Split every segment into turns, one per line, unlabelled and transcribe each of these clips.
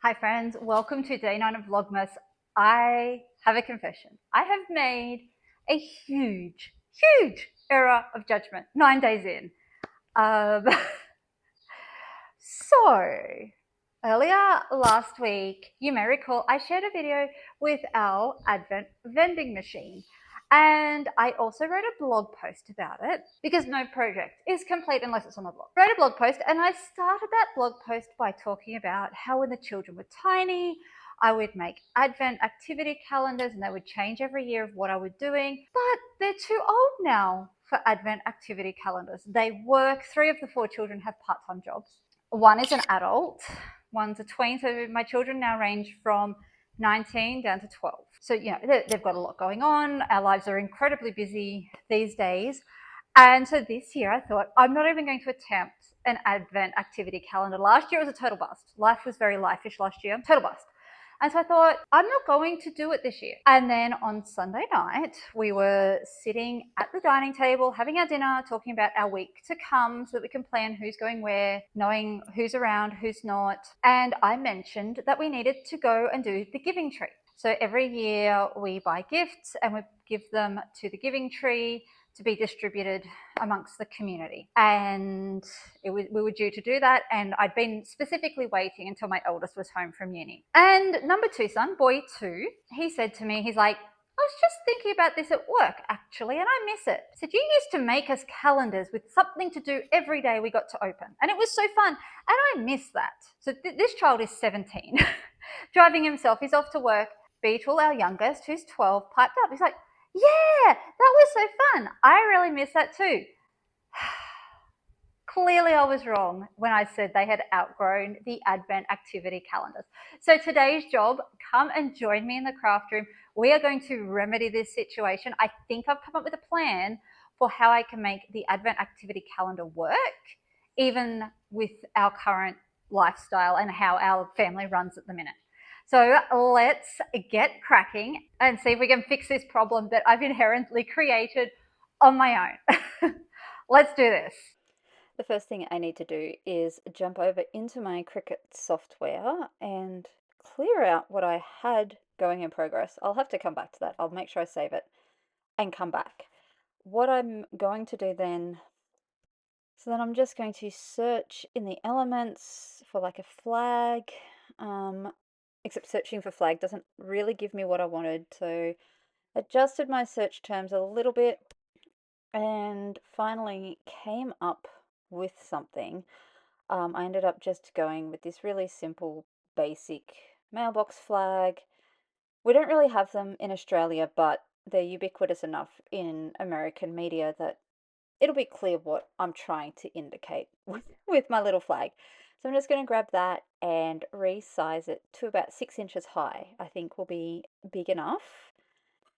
Hi friends, welcome to day 9 of Vlogmas. I have a confession. I have made a huge error of judgment 9 days in. Um, so, earlier last week, you may recall I shared a video with our Advent vending machine. And I also wrote a blog post about it because no project is complete unless it's on the blog. Wrote a blog post and I started that blog post by talking about how when the children were tiny, I would make Advent activity calendars and they would change every year of what I was doing. But they're too old now for Advent activity calendars. They work, 3 of the 4 children have part-time jobs. One is an adult, one's a tween. So my children now range from 19 down to 12. So, they've got a lot going on. Our lives are incredibly busy these days. And so this year I thought, I'm not even going to attempt an Advent activity calendar. Last year it was a total bust. Life was very life-ish last year. Total bust. And so I thought, I'm not going to do it this year. And then on Sunday night, we were sitting at the dining table, having our dinner, talking about our week to come so that we can plan who's going where, knowing who's around, who's not. And I mentioned that we needed to go and do the giving tree. So every year we buy gifts and we give them to the giving tree to be distributed amongst the community. And we were due to do that, and I'd been specifically waiting until my eldest was home from uni. And number 2 son, boy 2, he said to me, he's like, I was just thinking about this at work, actually, and I miss it. He said, you used to make us calendars with something to do every day we got to open, and it was so fun, and I miss that. So this child is 17, driving himself. He's off to work. Beetle, our youngest, who's 12, piped up. He's like, yeah, that was so fun. I really miss that too. Clearly I was wrong when I said they had outgrown the Advent activity calendars. So today's job, come and join me in the craft room. We are going to remedy this situation. I think I've come up with a plan for how I can make the Advent activity calendar work, even with our current lifestyle and how our family runs at the minute. So let's get cracking and see if we can fix this problem that I've inherently created on my own. Let's do this.
The first thing I need to do is jump over into my Cricut software and clear out what I had going in progress. I'll have to come back to that. I'll make sure I save it and come back. What I'm going to do then, so then I'm just going to search in the elements for like a flag, except searching for flag doesn't really give me what I wanted. So adjusted my search terms a little bit and finally came up with something. I ended up just going with this really simple, basic mailbox flag. We don't really have them in Australia, but they're ubiquitous enough in American media that it'll be clear what I'm trying to indicate with my little flag. So I'm just going to grab that and resize it to about 6 inches high. I think will be big enough.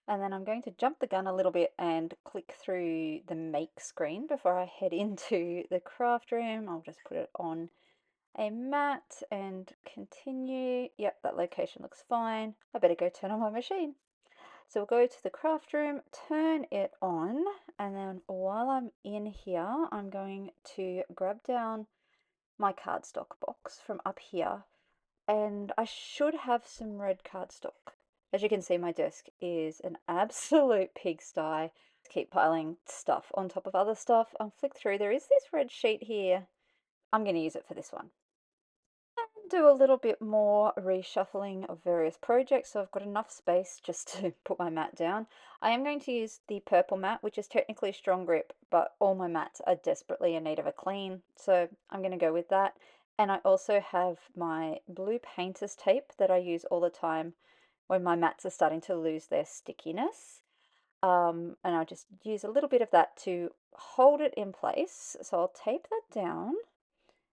And then I'm going to jump the gun a little bit and click through the make screen before I head into the craft room. I'll just put it on a mat and continue. Yep, that location looks fine. I better go turn on my machine. So we'll go to the craft room, turn it on, and then while I'm in here, I'm going to grab down my cardstock box from up here, and I should have some red cardstock. As you can see, my desk is an absolute pigsty. Keep piling stuff on top of other stuff. I'll flick through. There is this red sheet here. I'm going to use it for this one. Do a little bit more reshuffling of various projects, so I've got enough space just to put my mat down. I am going to use the purple mat, which is technically strong grip, but all my mats are desperately in need of a clean, so I'm going to go with that. And I also have my blue painter's tape that I use all the time when my mats are starting to lose their stickiness. And I'll just use a little bit of that to hold it in place. So I'll tape that down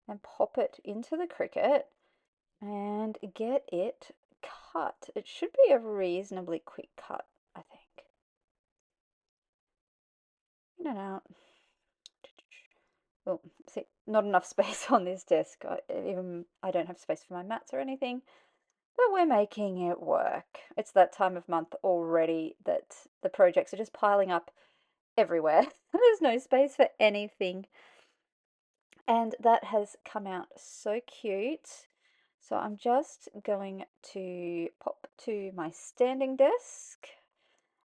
and pop it into the Cricut and get it cut. It should be a reasonably quick cut, I think. In and out. Oh, see, not enough space on this desk. I don't have space for my mats or anything, but we're making it work. It's that time of month already that the projects are just piling up everywhere. There's no space for anything. And that has come out so cute. So I'm just going to pop to my standing desk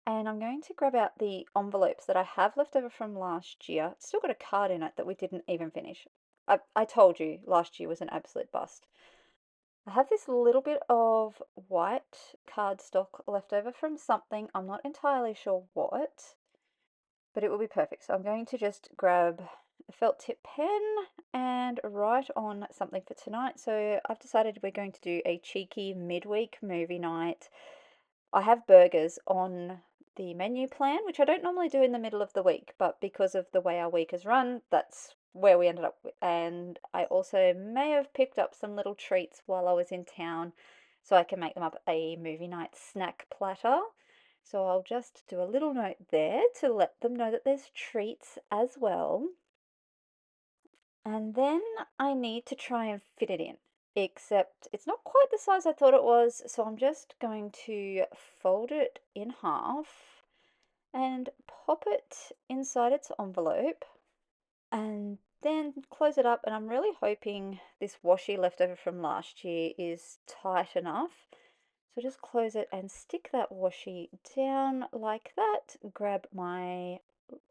and I'm going to grab out the envelopes that I have left over from last year. It's still got a card in it that we didn't even finish. I told you last year was an absolute bust. I have this little bit of white cardstock left over from something. I'm not entirely sure what, but it will be perfect. So I'm going to just grab a felt tip pen and write on something for tonight. So I've decided we're going to do a cheeky midweek movie night. I have burgers on the menu plan, which I don't normally do in the middle of the week, but because of the way our week is run, that's where we ended up with. And I also may have picked up some little treats while I was in town so I can make them up a movie night snack platter. So I'll just do a little note there to let them know that there's treats as well. And then I need to try and fit it in, except it's not quite the size I thought it was, so I'm just going to fold it in half and pop it inside its envelope and then close it up. And I'm really hoping this washi left over from last year is tight enough. So just close it and stick that washi down like that. Grab my,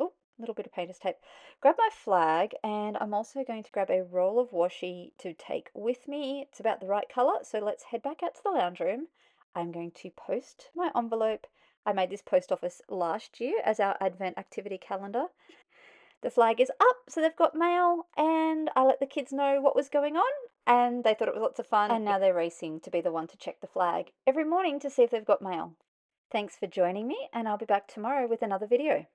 oh, little bit of painter's tape. Grab my flag, and I'm also going to grab a roll of washi to take with me. It's about the right color, so let's head back out to the lounge room. I'm going to post my envelope. I made this post office last year as our Advent activity calendar. The flag is up, so they've got mail, and I let the kids know what was going on, and they thought it was lots of fun, and now they're racing to be the one to check the flag every morning to see if they've got mail. Thanks for joining me, and I'll be back tomorrow with another video.